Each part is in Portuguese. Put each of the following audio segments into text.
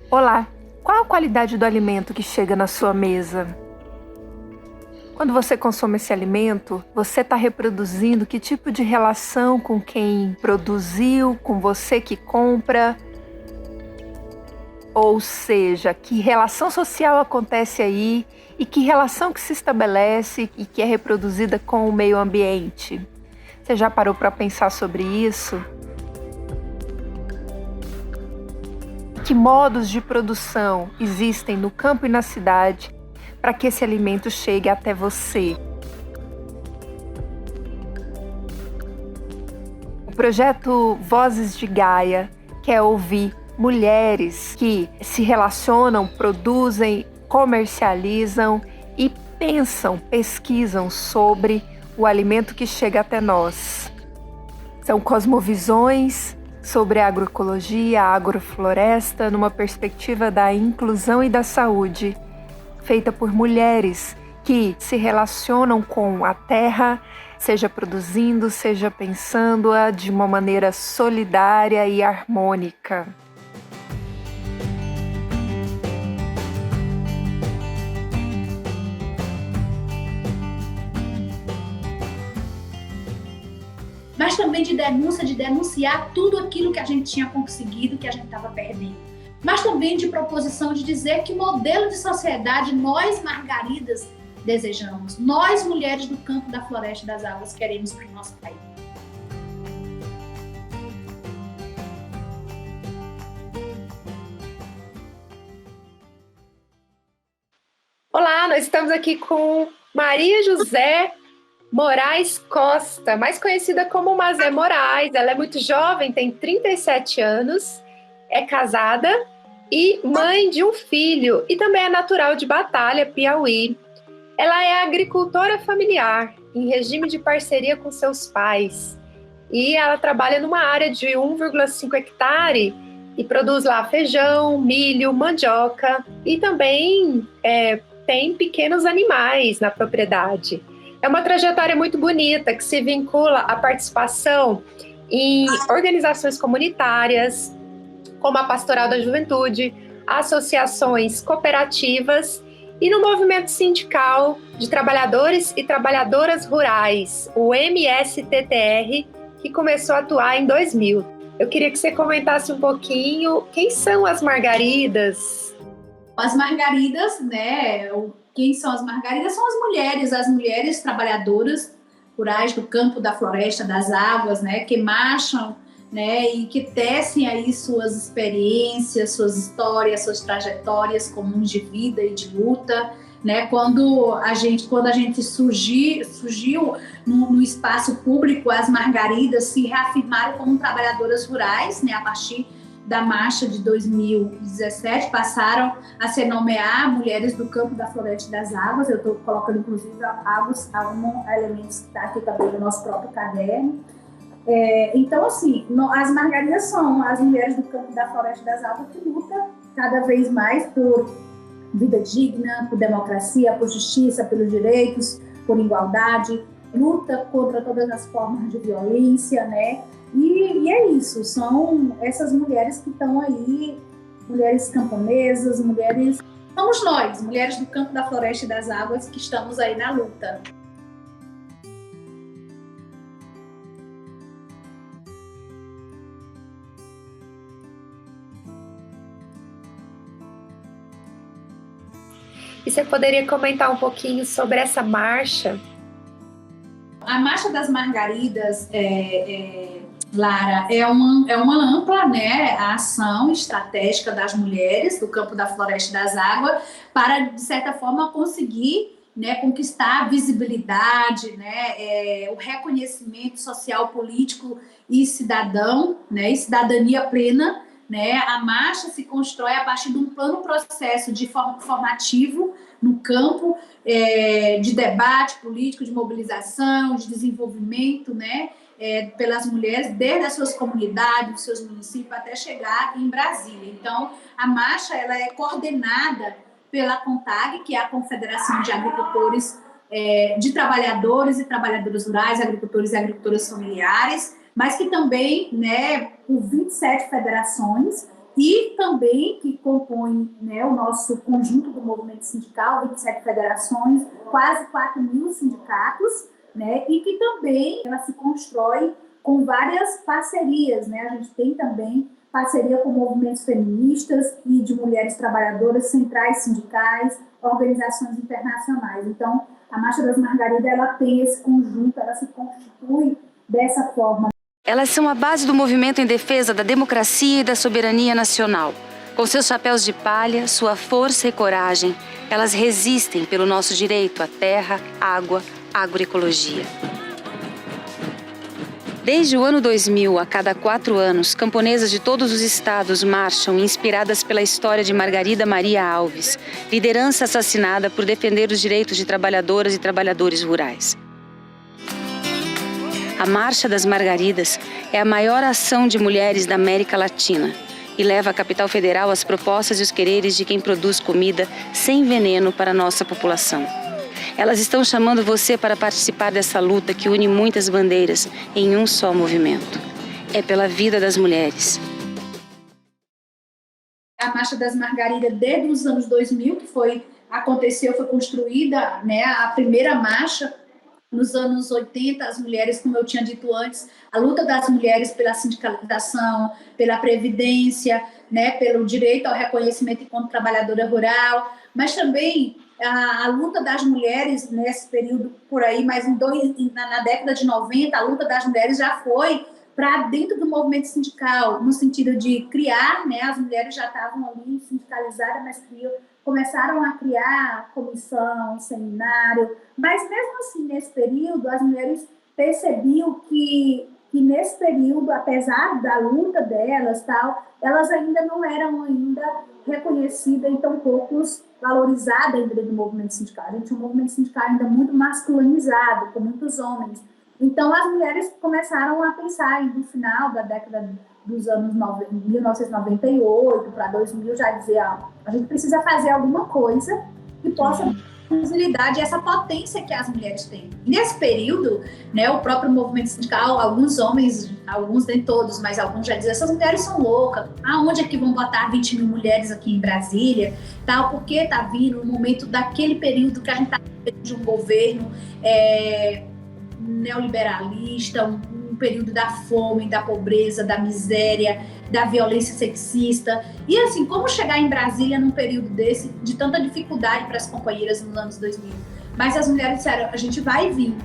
Olá, qual a qualidade do alimento que chega na sua mesa? Quando você consome esse alimento, você está reproduzindo que tipo de relação com quem produziu, com você que compra? Ou seja, que relação social acontece aí e que relação que se estabelece e que é reproduzida com o meio ambiente? Você já parou para pensar sobre isso? Que modos de produção existem no campo e na cidade para que esse alimento chegue até você? O projeto Vozes de Gaia quer ouvir mulheres que se relacionam, produzem, comercializam e pensam, pesquisam sobre o alimento que chega até nós. São cosmovisões sobre a agroecologia, a agrofloresta, numa perspectiva da inclusão e da saúde, feita por mulheres que se relacionam com a terra, seja produzindo, seja pensando-a de uma maneira solidária e harmônica. Mas também de denúncia, de denunciar tudo aquilo que a gente tinha conseguido, que a gente estava perdendo. Mas também de proposição de dizer que modelo de sociedade nós, Margaridas, desejamos. Nós, mulheres do campo, da floresta e das águas, queremos para o nosso país. Olá, nós estamos aqui com Maria José Moraes Costa, mais conhecida como Mazé Moraes. Ela é muito jovem, tem 37 anos, é casada e mãe de um filho e também é natural de Batalha, Piauí. Ela é agricultora familiar, em regime de parceria com seus pais. E ela trabalha numa área de 1,5 hectare e produz lá feijão, milho, mandioca e também tem pequenos animais na propriedade. É uma trajetória muito bonita que se vincula à participação em organizações comunitárias, como a Pastoral da Juventude, associações cooperativas e no movimento sindical de trabalhadores e trabalhadoras rurais, o MSTTR, que começou a atuar em 2000. Eu queria que você comentasse um pouquinho quem são as Margaridas. As Margaridas, né? Quem são as Margaridas? São as mulheres trabalhadoras rurais do campo, da floresta, das águas, né? Que marcham, né? E que tecem aí suas experiências, suas histórias, suas trajetórias comuns de vida e de luta, né? Quando a gente surgiu no espaço público, as Margaridas se reafirmaram como trabalhadoras rurais, né? A partir da marcha de 2017, passaram a se nomear Mulheres do Campo, da Floresta e das Águas. Eu estou colocando, inclusive, alguns elementos que está aqui também no nosso próprio caderno. Então, assim, as Margaridas são as mulheres do campo, da floresta e das águas que lutam cada vez mais por vida digna, por democracia, por justiça, pelos direitos, por igualdade, luta contra todas as formas de violência, né? E é isso, são essas mulheres que estão aí, mulheres camponesas, somos nós, mulheres do campo, da floresta e das águas, que estamos aí na luta. E você poderia comentar um pouquinho sobre essa marcha? A Marcha das Margaridas, Lara, é uma ampla, né, a ação estratégica das mulheres do campo, da floresta e das águas para, de certa forma, conseguir, né, conquistar a visibilidade, né, o reconhecimento social, político e cidadão, né, e cidadania plena, né. A marcha se constrói a partir de um plano processo de formativo no campo, de debate político, de mobilização, de desenvolvimento, né, pelas mulheres, desde as suas comunidades, dos seus municípios, até chegar em Brasília. Então, a marcha ela é coordenada pela CONTAG, que é a Confederação de Agricultores, de Trabalhadores e Trabalhadoras Rurais, Agricultores e Agricultoras Familiares, mas que também, né, por 27 federações, e também que compõe, né, o nosso conjunto do movimento sindical, 27 federações, quase 4 mil sindicatos, né, e que também ela se constrói com várias parcerias, né? A gente tem também parceria com movimentos feministas e de mulheres trabalhadoras, centrais sindicais, organizações internacionais. Então, a Marcha das Margaridas, ela tem esse conjunto, ela se constitui dessa forma. Elas são a base do movimento em defesa da democracia e da soberania nacional. Com seus chapéus de palha, sua força e coragem, elas resistem pelo nosso direito à terra, água, agroecologia. Desde o ano 2000, a cada 4 anos, camponesas de todos os estados marcham inspiradas pela história de Margarida Maria Alves, liderança assassinada por defender os direitos de trabalhadoras e trabalhadores rurais. A Marcha das Margaridas é a maior ação de mulheres da América Latina e leva à capital federal as propostas e os quereres de quem produz comida sem veneno para a nossa população. Elas estão chamando você para participar dessa luta que une muitas bandeiras em um só movimento. É pela vida das mulheres. A Marcha das Margaridas, desde os anos 2000, que foi construída, né, a primeira marcha. Nos anos 80, as mulheres, como eu tinha dito antes, a luta das mulheres pela sindicalização, pela previdência, né, pelo direito ao reconhecimento enquanto trabalhadora rural, mas também a luta das mulheres nesse período por aí, mas na década de 90, a luta das mulheres já foi para dentro do movimento sindical, no sentido de criar, né, as mulheres já estavam ali sindicalizadas, mas começaram a criar comissão, seminário, mas mesmo assim, nesse período, as mulheres percebiam que nesse período, apesar da luta delas, tal, elas ainda não eram ainda reconhecidas e tão poucos valorizadas dentro do movimento sindical. A gente tinha um movimento sindical ainda muito masculinizado, com muitos homens. Então, as mulheres começaram a pensar, no final da década dos anos 1998 para 2000, já dizer, a gente precisa fazer alguma coisa que possa dar visibilidade a essa potência que as mulheres têm. Nesse período, né, o próprio movimento sindical, alguns homens, alguns nem todos, mas alguns já diziam, essas mulheres são loucas, aonde é que vão botar 20 mil mulheres aqui em Brasília, tal, porque está vindo no momento daquele período que a gente está de um governo neoliberalista, um período da fome, da pobreza, da miséria, da violência sexista. E assim, como chegar em Brasília num período desse, de tanta dificuldade para as companheiras nos anos 2000? Mas as mulheres disseram, a gente vai vir.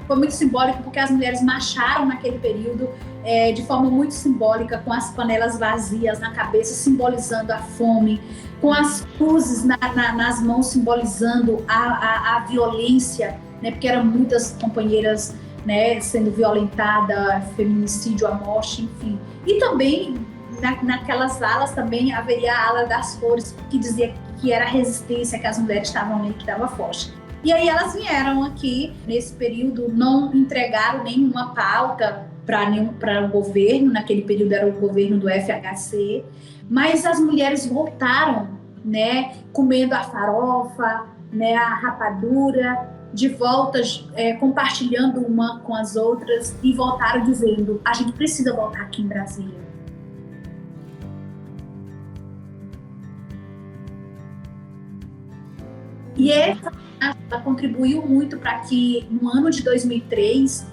Foi muito simbólico porque as mulheres marcharam naquele período de forma muito simbólica, com as panelas vazias na cabeça, simbolizando a fome, com as cruzes nas mãos, simbolizando a violência, né, porque eram muitas companheiras, né, sendo violentadas, feminicídio, a morte, enfim. E também, naquelas alas, também haveria a ala das flores, que dizia que era a resistência, que as mulheres estavam ali, que estava forte. E aí elas vieram aqui, nesse período, não entregaram nenhuma pauta para o governo, naquele período era o governo do FHC, mas as mulheres voltaram, né, comendo a farofa, né, a rapadura, de volta, compartilhando uma com as outras, e voltaram dizendo, a gente precisa voltar aqui em Brasília. E ela contribuiu muito para que, no ano de 2003,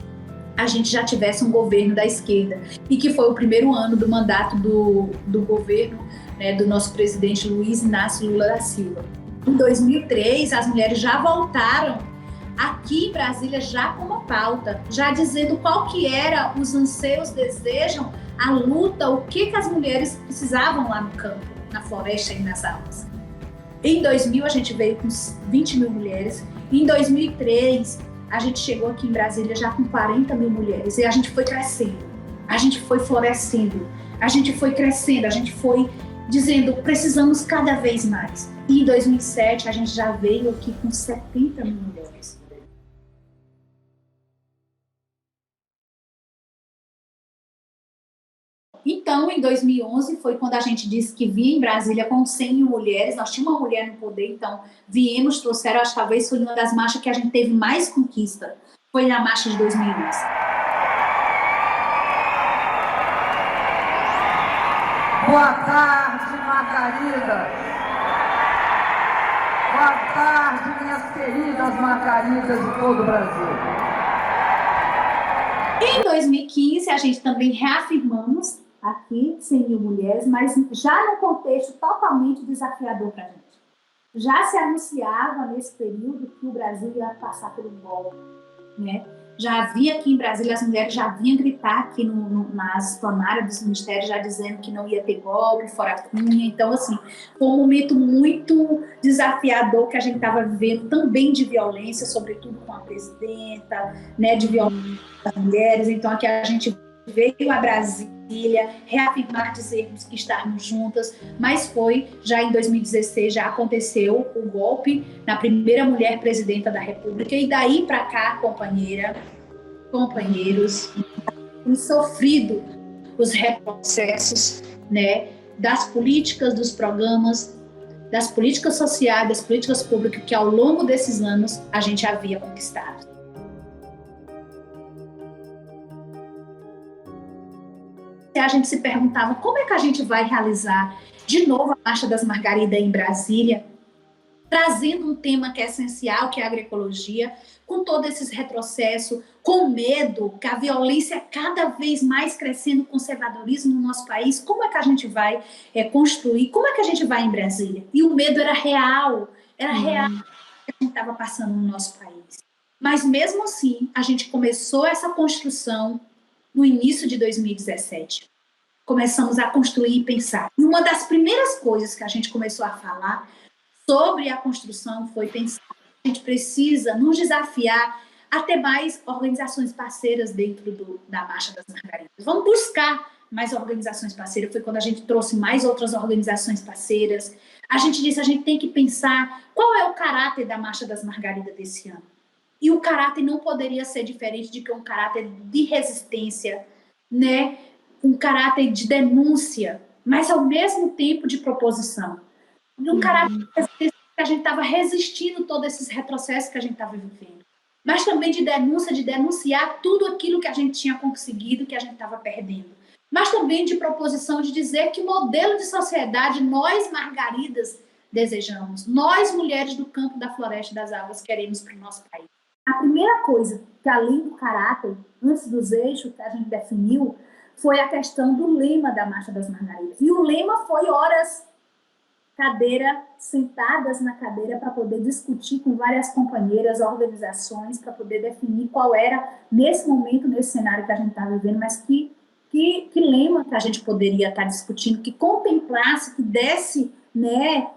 a gente já tivesse um governo da esquerda, e que foi o primeiro ano do mandato do governo, né, do nosso presidente Luiz Inácio Lula da Silva. Em 2003, as mulheres já voltaram aqui em Brasília já com uma pauta, já dizendo qual que era os anseios, desejos, a luta, o que as mulheres precisavam lá no campo, na floresta e nas aulas. Em 2000, a gente veio com 20 mil mulheres. Em 2003, a gente chegou aqui em Brasília já com 40 mil mulheres. E a gente foi crescendo, a gente foi florescendo, a gente foi crescendo, a gente foi dizendo, precisamos cada vez mais. E em 2007, a gente já veio aqui com 70 mil mulheres. Então, em 2011, foi quando a gente disse que vinha em Brasília com 100 mil mulheres. Nós tínhamos uma mulher no poder, então viemos, trouxeram, acho que talvez foi uma das marchas que a gente teve mais conquista. Foi na marcha de 2011. Boa tarde, Margarida. Boa tarde, minhas queridas Margaridas de todo o Brasil. Em 2015, a gente também reafirmamos aqui 100 mil mulheres, mas já num contexto totalmente desafiador para a gente. Já se anunciava nesse período que o Brasil ia passar pelo golpe, né? Já havia aqui em Brasília, as mulheres já vinham gritar aqui nas plenárias dos ministérios, já dizendo que não ia ter golpe, fora Cunha. Então, assim, foi um momento muito desafiador que a gente estava vivendo, também de violência, sobretudo com a presidenta, né, de violência das mulheres. Então, aqui a gente veio a Brasília reafirmar, dizermos que estávamos juntas, mas foi já em 2016, já aconteceu o golpe na primeira mulher presidenta da República, e daí para cá, companheiros, temos sofrido os retrocessos, né, das políticas, dos programas, das políticas sociais, das políticas públicas que ao longo desses anos a gente havia conquistado. A gente se perguntava como é que a gente vai realizar de novo a Marcha das Margaridas em Brasília, trazendo um tema que é essencial, que é a agroecologia, com todo esse retrocesso, com medo, que a violência cada vez mais crescendo, o conservadorismo no nosso país. Como é que a gente vai construir? Como é que a gente vai em Brasília? E o medo era real que a gente estava passando no nosso país. Mas mesmo assim, a gente começou essa construção no início de 2017. Começamos a construir e pensar. E uma das primeiras coisas que a gente começou a falar sobre a construção foi pensar. A gente precisa nos desafiar a ter mais organizações parceiras dentro da Marcha das Margaridas. Vamos buscar mais organizações parceiras. Foi quando a gente trouxe mais outras organizações parceiras. A gente disse, a gente tem que pensar qual é o caráter da Marcha das Margaridas desse ano. E o caráter não poderia ser diferente de que um caráter de resistência, né? Um caráter de denúncia, mas ao mesmo tempo de proposição. Um caráter de resistência que a gente estava resistindo todos esses retrocessos que a gente estava vivendo. Mas também de denúncia, de denunciar tudo aquilo que a gente tinha conseguido, que a gente estava perdendo. Mas também de proposição de dizer que modelo de sociedade nós, Margaridas, desejamos. Nós, mulheres do campo, da floresta e das águas, queremos para o nosso país. A primeira coisa, que além do caráter, antes dos eixos que a gente definiu, foi a questão do lema da Marcha das Margaridas. E o lema foi horas, sentadas na cadeira para poder discutir com várias companheiras, organizações, para poder definir qual era, nesse momento, nesse cenário que a gente está vivendo, mas que lema que a gente poderia estar discutindo, que contemplasse, que desse, né,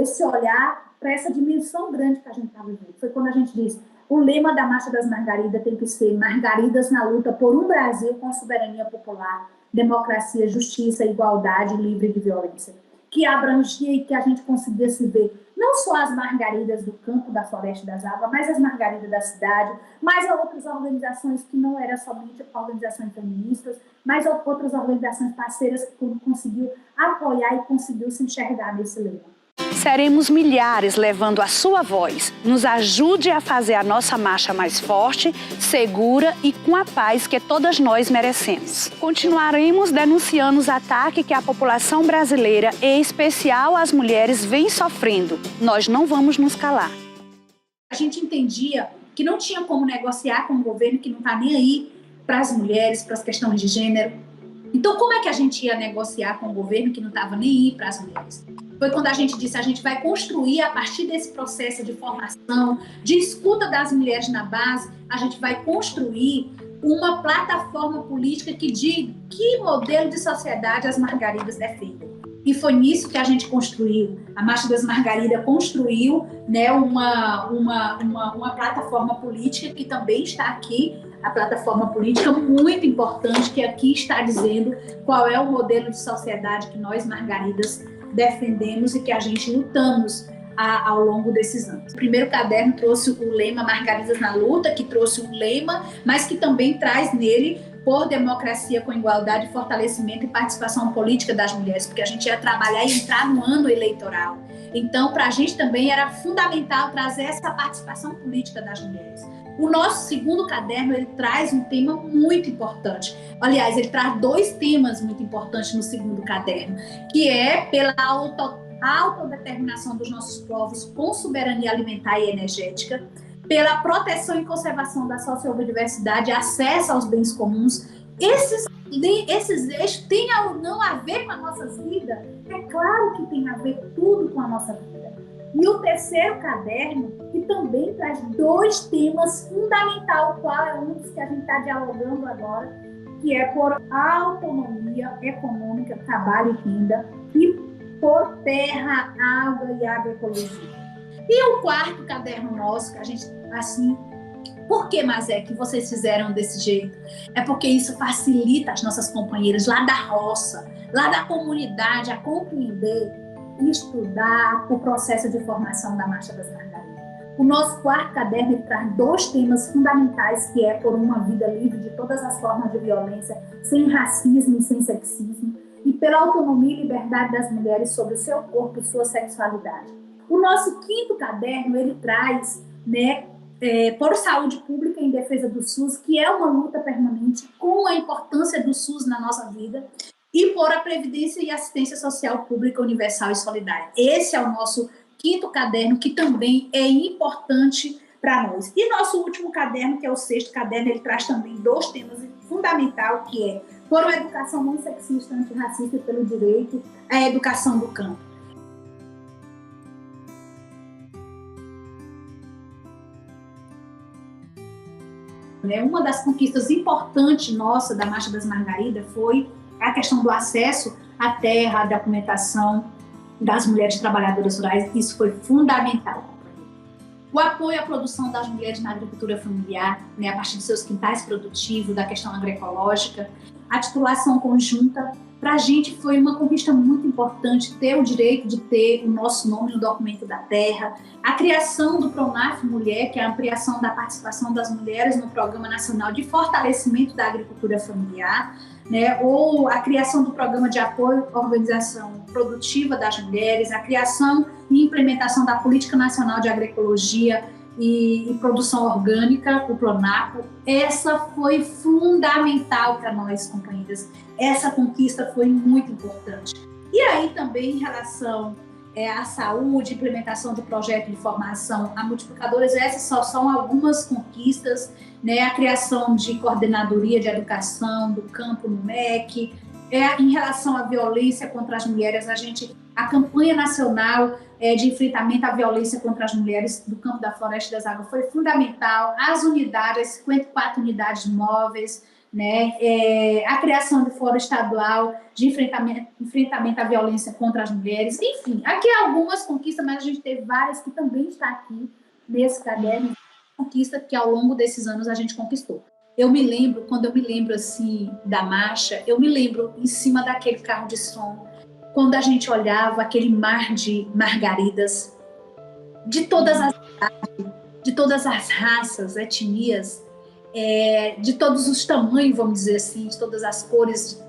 esse olhar para essa dimensão grande que a gente está vivendo. Foi quando a gente disse, o lema da Marcha das Margaridas tem que ser Margaridas na luta por um Brasil com soberania popular, democracia, justiça, igualdade, livre de violência. Que abrangia e que a gente conseguisse ver não só as Margaridas do campo, da floresta e das águas, mas as Margaridas da cidade, mas outras organizações que não eram somente organizações feministas, mas outras organizações parceiras que conseguiu apoiar e conseguiu se enxergar nesse lema. Seremos milhares levando a sua voz. Nos ajude a fazer a nossa marcha mais forte, segura e com a paz que todas nós merecemos. Continuaremos denunciando os ataques que a população brasileira, em especial as mulheres, vem sofrendo. Nós não vamos nos calar. A gente entendia que não tinha como negociar com um governo que não está nem aí para as mulheres, para as questões de gênero. Então, como é que a gente ia negociar com um governo que não estava nem aí para as mulheres? Foi quando a gente disse, a gente vai construir, a partir desse processo de formação, de escuta das mulheres na base, a gente vai construir uma plataforma política que diga que modelo de sociedade as Margaridas defendem. E foi nisso que a gente construiu. A Marcha das Margaridas construiu, né, uma plataforma política que também está aqui, a plataforma política muito importante, que aqui está dizendo qual é o modelo de sociedade que nós, Margaridas, defendemos e que a gente lutamos ao longo desses anos. O primeiro caderno trouxe o lema Margaridas na Luta, que trouxe um lema, mas que também traz nele por democracia com igualdade, fortalecimento e participação política das mulheres, porque a gente ia trabalhar e entrar no ano eleitoral. Então, para a gente também era fundamental trazer essa participação política das mulheres. O nosso segundo caderno, ele traz um tema muito importante. Aliás, ele traz 2 temas muito importantes no segundo caderno, que é pela autodeterminação dos nossos povos com soberania alimentar e energética, pela proteção e conservação da sociobiodiversidade, acesso aos bens comuns. Esses eixos têm ou não a ver com as nossas vidas? É claro que tem a ver tudo com a nossa vida. E o terceiro caderno, que também traz 2 temas fundamentais, o qual é um dos que a gente está dialogando agora, que é por autonomia econômica, trabalho e renda, e por terra, água e agroecologia. E o quarto caderno nosso, que a gente, assim, por que, Mazé, que vocês fizeram desse jeito? É porque isso facilita as nossas companheiras lá da roça, lá da comunidade, a compreender e estudar o processo de formação da Marcha das Margaridas. O nosso quarto caderno traz 2 temas fundamentais, que é por uma vida livre de todas as formas de violência, sem racismo e sem sexismo, e pela autonomia e liberdade das mulheres sobre o seu corpo e sua sexualidade. O nosso quinto caderno, ele traz, por saúde pública em defesa do SUS, que é uma luta permanente com a importância do SUS na nossa vida, e por a Previdência e Assistência Social Pública Universal e Solidária. Esse é o nosso quinto caderno, que também é importante para nós. E nosso último caderno, que é o sexto caderno, ele traz também 2 temas fundamentais, que é por uma educação não sexista, antirracista e pelo direito à educação do campo. Uma das conquistas importantes nossa da Marcha das Margaridas foi a questão do acesso à terra, à documentação das mulheres trabalhadoras rurais. Isso foi fundamental. O apoio à produção das mulheres na agricultura familiar, a partir dos seus quintais produtivos, da questão agroecológica, a titulação conjunta, para a gente foi uma conquista muito importante ter o direito de ter o nosso nome no documento da terra, a criação do Pronaf Mulher, que é a ampliação da participação das mulheres no Programa Nacional de Fortalecimento da Agricultura Familiar, ou a criação do Programa de Apoio à Organização Produtiva das Mulheres, a criação e implementação da Política Nacional de Agroecologia e Produção Orgânica, o PRONAPO. Essa foi fundamental para nós, companheiras. Essa conquista foi muito importante. E aí também em relação à saúde, implementação do projeto de formação a multiplicadoras, essas só são algumas conquistas, a criação de coordenadoria de educação do campo no MEC. Em relação à violência contra as mulheres, a campanha nacional de enfrentamento à violência contra as mulheres do campo da Floresta das Águas foi fundamental. As unidades, 54 unidades móveis, a criação do Fórum Estadual de enfrentamento à violência contra as mulheres. Enfim, aqui há algumas conquistas, mas a gente teve várias que também estão aqui nesse caderno, conquista que ao longo desses anos a gente conquistou. Quando eu me lembro assim da marcha, eu me lembro em cima daquele carro de som, quando a gente olhava aquele mar de margaridas, de todas as idades, de todas as raças, etnias, de todos os tamanhos, vamos dizer assim, de todas as cores,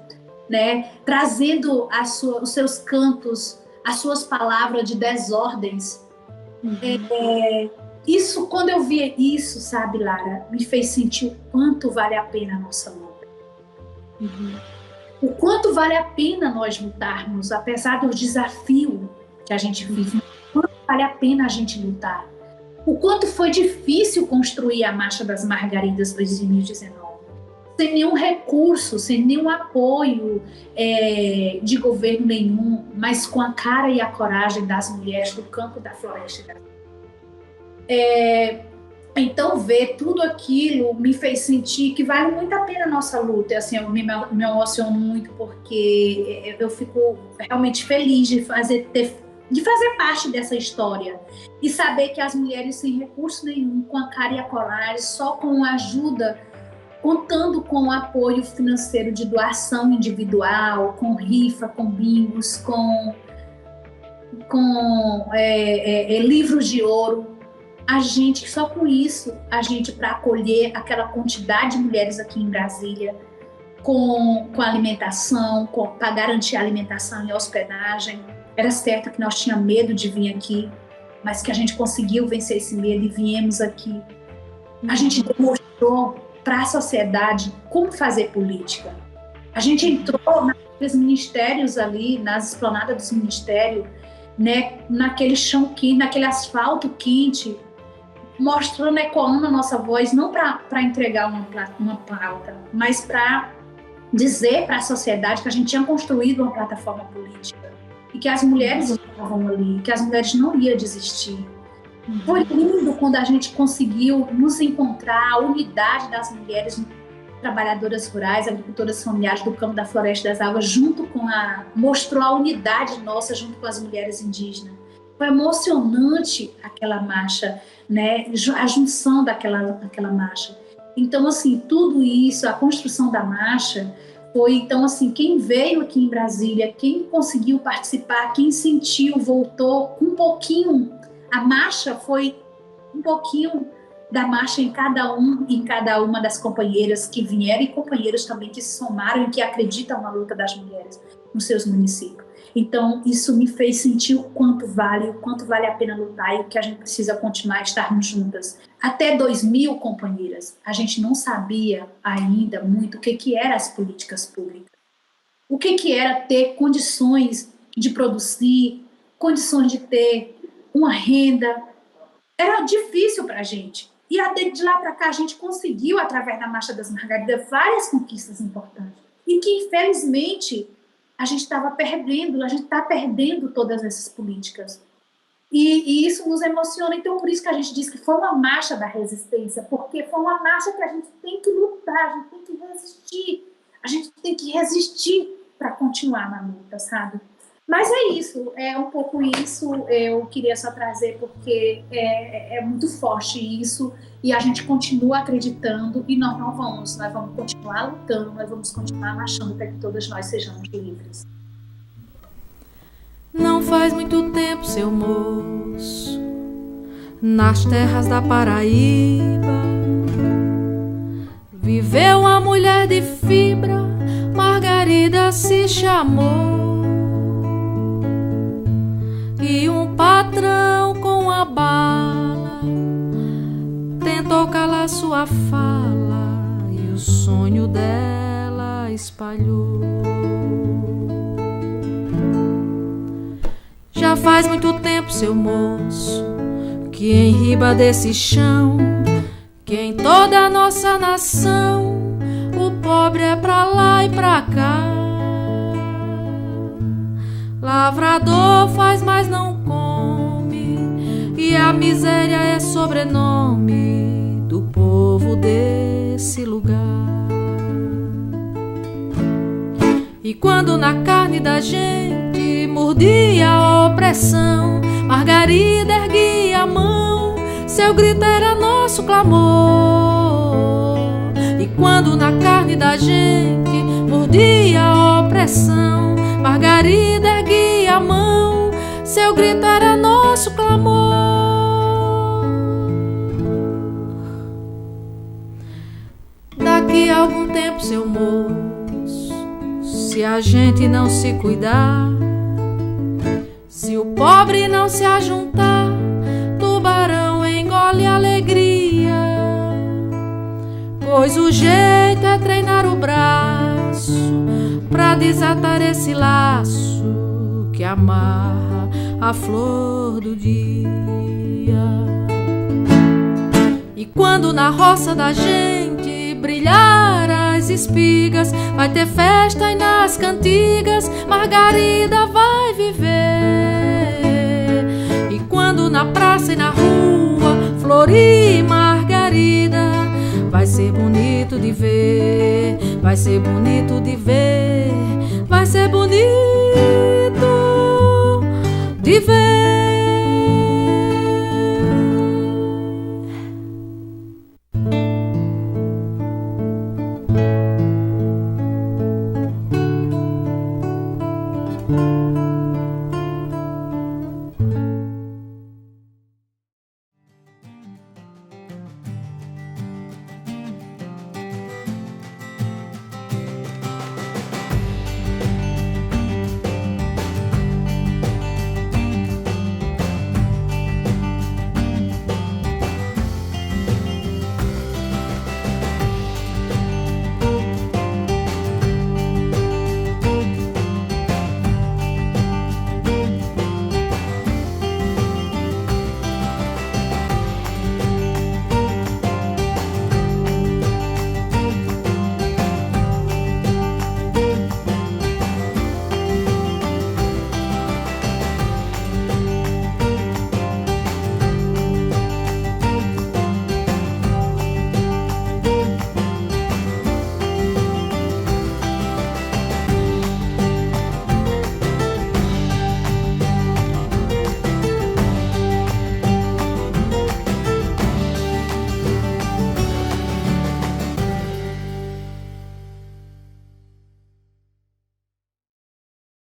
trazendo os seus cantos, as suas palavras de desordens. Isso, quando eu via isso, sabe, Lara, me fez sentir o quanto vale a pena a nossa luta. O quanto vale a pena nós lutarmos, apesar dos desafios que a gente vive. O quanto vale a pena a gente lutar. O quanto foi difícil construir a Marcha das Margaridas 2019. Sem nenhum recurso, sem nenhum apoio de governo nenhum, mas com a cara e a coragem das mulheres do campo da floresta. Então, ver tudo aquilo me fez sentir que vale muito a pena a nossa luta. Assim, eu me emociono muito porque eu fico realmente feliz de fazer parte dessa história e saber que as mulheres sem recurso nenhum, com a cara e a coragem, só com ajuda, contando com o apoio financeiro de doação individual, com rifa, com bingos, com livros de ouro. Só com isso, para acolher aquela quantidade de mulheres aqui em Brasília, com alimentação, para garantir a alimentação e hospedagem. Era certo que nós tínhamos medo de vir aqui, mas que a gente conseguiu vencer esse medo e viemos aqui. A gente demonstrou para a sociedade como fazer política. A gente entrou naqueles ministérios ali, nas esplanadas dos ministérios, né, naquele chão quente, naquele asfalto quente, mostrando, ecoando a nossa voz, não para entregar uma pauta, mas para dizer para a sociedade que a gente tinha construído uma plataforma política e que as mulheres estavam ali, que as mulheres não iam desistir. Foi lindo quando a gente conseguiu nos encontrar, a unidade das mulheres trabalhadoras rurais, agricultoras familiares do campo da Floresta das Águas, mostrou a unidade nossa junto com as mulheres indígenas. Foi emocionante aquela marcha, né? A junção daquela marcha. Então, assim, tudo isso, a construção da marcha, foi, então, assim, quem veio aqui em Brasília, quem conseguiu participar, quem sentiu, voltou, um pouquinho, a marcha foi um pouquinho da marcha em cada uma das companheiras que vieram e companheiros também que se somaram e que acreditam na luta das mulheres nos seus municípios. Então, isso me fez sentir o quanto vale a pena lutar e o que a gente precisa continuar estarmos juntas. Até 2000, companheiras, a gente não sabia ainda muito o que eram as políticas públicas. O que era ter condições de produzir, condições de ter uma renda. Era difícil para a gente. E de lá para cá a gente conseguiu, através da Marcha das Margaridas, várias conquistas importantes. E que, infelizmente, a gente está perdendo todas essas políticas. E isso nos emociona. Então, por isso que a gente diz que foi uma marcha da resistência, porque foi uma marcha que a gente tem que lutar, a gente tem que resistir. A gente tem que resistir para continuar na luta, sabe? Mas é isso, é um pouco isso, eu queria só trazer porque é muito forte isso e a gente continua acreditando e nós vamos continuar lutando, nós vamos continuar marchando para que todas nós sejamos livres. Não faz muito tempo, seu moço, nas terras da Paraíba, viveu uma mulher de fibra, Margarida se chamou. E um patrão com a bala tentou calar sua fala e o sonho dela espalhou. Já faz muito tempo, seu moço, que em riba desse chão, que em toda a nossa nação, o pobre é pra lá e pra cá. Lavrador faz, mas não come, e a miséria é sobrenome do povo desse lugar. E quando na carne da gente mordia a opressão, Margarida erguia a mão, seu grito era nosso clamor. E quando na carne da gente mordia a opressão, Margarida erguia a mão, seu grito era nosso clamor. Daqui a algum tempo, seu moço, se a gente não se cuidar, se o pobre não se ajuntar, tubarão engole a alegria. Pois o jeito é treinar o braço pra desatar esse laço que amarra a flor do dia. E quando na roça da gente brilhar as espigas, vai ter festa e nas cantigas Margarida vai viver. E quando na praça e na rua florir Margarida, vai ser bonito de ver, vai ser bonito de ver, vai ser bonito de ver.